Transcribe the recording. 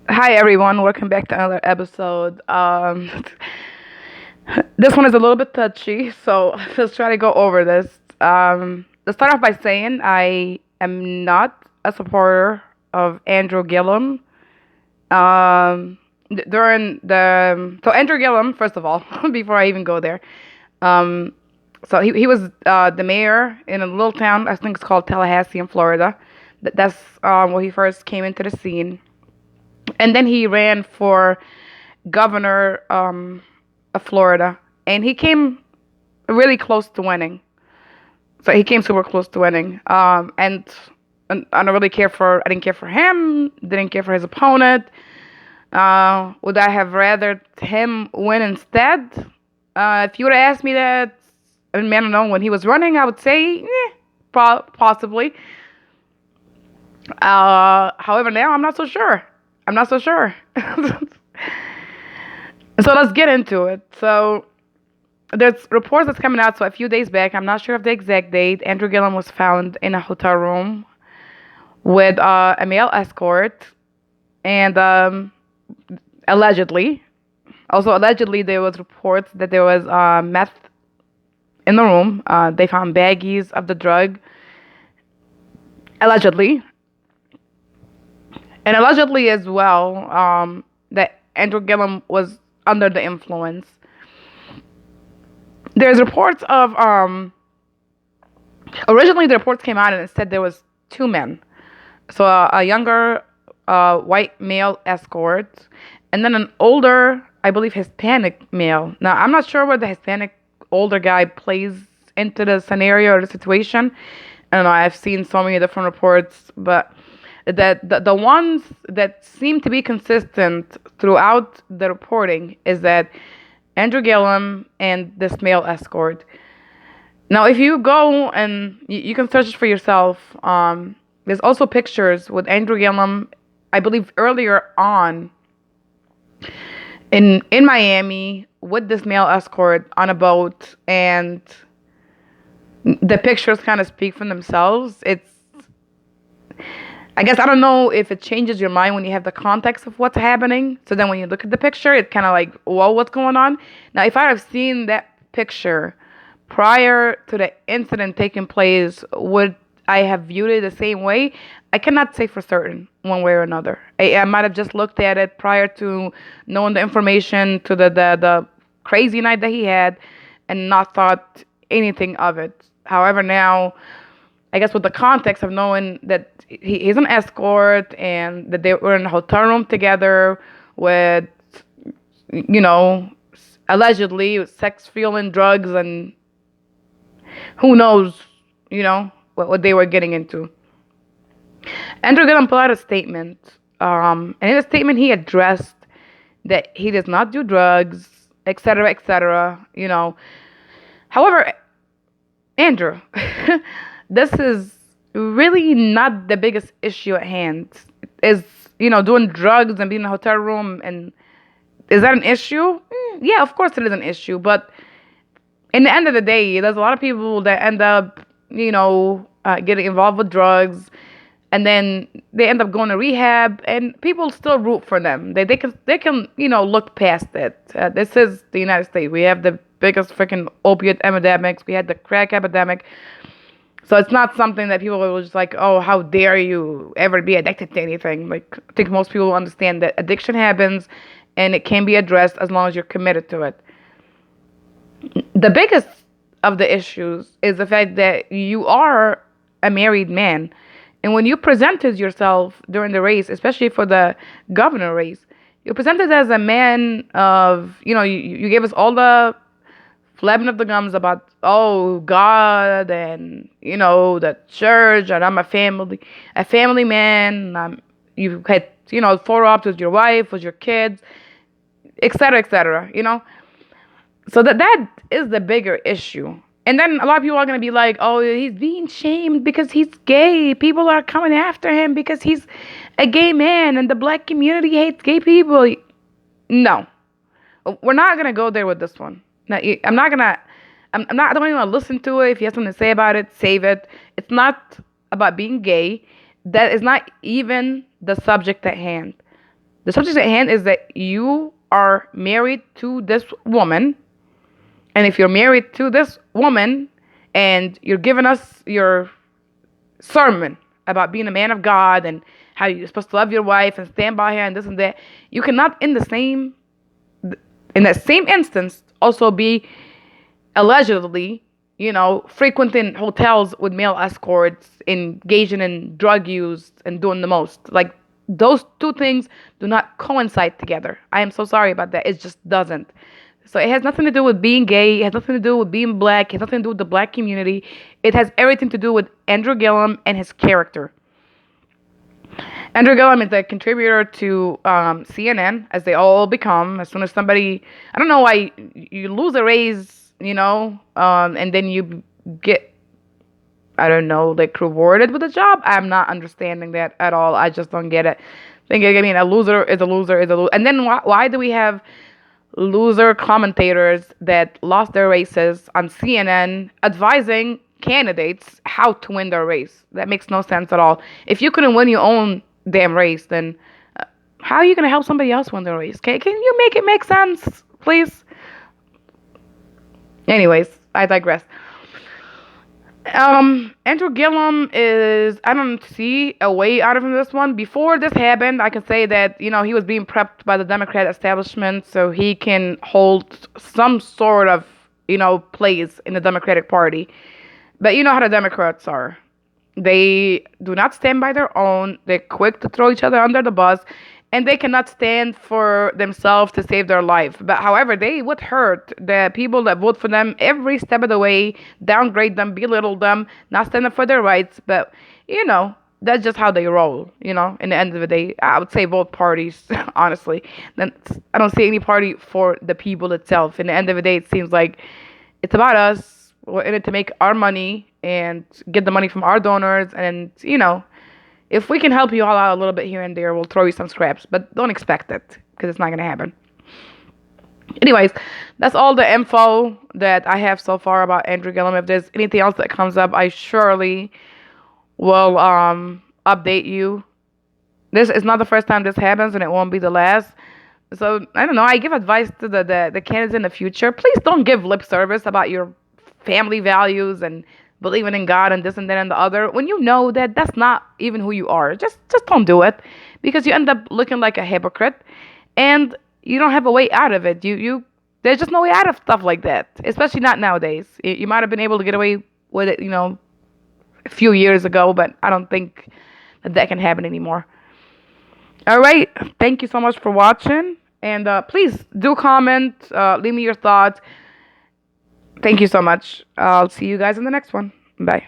Hi everyone, welcome back to another episode. This one is a little bit touchy, so let's try to go over this. Let's start off by saying I am not a supporter of Andrew Gillum. During the Andrew Gillum, first of all, before I even go there, um, so he was the mayor in a little town. I think it's called Tallahassee in Florida. That's where he first came into the scene, and then he ran for governor of Florida, and he came really close to winning. So he came super close to winning, and I don't really care for. I didn't care for him. Didn't care for his opponent. Would I have rather him win instead? If you would have asked me that, I mean, I don't know, when he was running, I would say, possibly. However, now I'm not so sure. I'm not so sure. So let's get into it. So there's reports that's coming out. So a few days back, I'm not sure of the exact date, Andrew Gillum was found in a hotel room with a male escort, and allegedly, also allegedly, there was reports that there was meth in the room. They found baggies of the drug, allegedly, and allegedly as well, that Andrew Gillum was under the influence. There's reports of originally the reports came out and it said there was two men, so a younger white male escort, and then an older, I believe, Hispanic male. Now I'm not sure where the Hispanic older guy plays into the scenario or the situation. I don't know. I've seen so many different reports, but the ones that seem to be consistent throughout the reporting is that Andrew Gillum and this male escort. Now, if you go and you can search it for yourself, there's also pictures with Andrew Gillum, I believe earlier on in Miami with this male escort on a boat, and the pictures kind of speak for themselves. I guess I don't know if it changes your mind when you have the context of what's happening. So then when you look at the picture, it's kind of like, whoa, what's going on? Now, if I have seen that picture prior to the incident taking place, would I have viewed it the same way? I cannot say for certain one way or another. I might have just looked at it prior to knowing the information to the crazy night that he had and not thought anything of it. However, now I guess with the context of knowing that he's an escort and that they were in a hotel room together with, you know, allegedly sex fueling drugs and who knows, what they were getting into. Andrew Gillum put out a statement, and in the statement he addressed that he does not do drugs, etc., etc. However, Andrew, this is really not the biggest issue at hand. Is doing drugs and being in a hotel room, and is that an issue? Yeah, of course it is an issue. But in the end of the day, there's a lot of people that end up, getting involved with drugs, and then they end up going to rehab, and people still root for them. They can look past it. This is the United States. We have the biggest freaking opiate epidemics. We had the crack epidemic. So it's not something that people were just like, oh, how dare you ever be addicted to anything. Like, I think most people understand that addiction happens and it can be addressed as long as you're committed to it. The biggest of the issues is the fact that you are a married man. And when you presented yourself during the race, especially for the governor race, you presented as a man of, you gave us all the flapping of the gums about, oh, God, and the church, and I'm a family man. You had photo ops with your wife, with your kids, etc., etc. So that is the bigger issue. And then a lot of people are gonna be like, oh, he's being shamed because he's gay. People are coming after him because he's a gay man, and the black community hates gay people. No, we're not gonna go there with this one. No, I'm not gonna. I'm not. I don't even want to listen to it. If you have something to say about it, save it. It's not about being gay. That is not even the subject at hand. The subject at hand is that you are married to this woman, and if you're married to this woman and you're giving us your sermon about being a man of God and how you're supposed to love your wife and stand by her and this and that, you cannot in that same instance also be allegedly, frequenting hotels with male escorts, engaging in drug use and doing the most. Like, those two things do not coincide together. I am so sorry about that. It just doesn't. So it has nothing to do with being gay. It has nothing to do with being black. It has nothing to do with the black community. It has everything to do with Andrew Gillum and his character. Andrew Gillum is a contributor to CNN, as they all become. As soon as somebody, I don't know why you lose a raise, and then you get, I don't know, like rewarded with a job. I'm not understanding that at all. I just don't get it. A loser is a loser is a loser. And then why do we have loser commentators that lost their races on CNN advising candidates how to win their race? That makes no sense at all. If you couldn't win your own damn race, then how are you going to help somebody else win their race? Can you make it make sense, please? Anyways, I digress. Andrew Gillum I don't see a way out of this one. Before this happened, I can say that, he was being prepped by the Democrat establishment so he can hold some sort of, place in the Democratic Party. But you know how the Democrats are. They do not stand by their own. They're quick to throw each other under the bus, and they cannot stand for themselves to save their life. But however, they would hurt the people that vote for them every step of the way, downgrade them, belittle them, not stand up for their rights. But that's just how they roll. In the end of the day, I would say both parties. Honestly, then I don't see any party for the people itself. In the end of the day, it seems like it's about us. We're in it to make our money and get the money from our donors, and if we can help you all out a little bit here and there, we'll throw you some scraps, but don't expect it because it's not going to happen. Anyways, that's all the info that I have so far about Andrew Gillum. If there's anything else that comes up, I surely will update you. This is not the first time this happens, and it won't be the last. So, I don't know. I give advice to the candidates in the future. Please don't give lip service about your family values and believing in God and this and that and the other when you know that that's not even who you are. Just don't do it, because you end up looking like a hypocrite and you don't have a way out of it. There's just no way out of stuff like that, especially not nowadays. You might have been able to get away with it, a few years ago, but I don't think that can happen anymore. All right. Thank you so much for watching, and please do comment, leave me your thoughts. Thank you so much. I'll see you guys in the next one. Bye.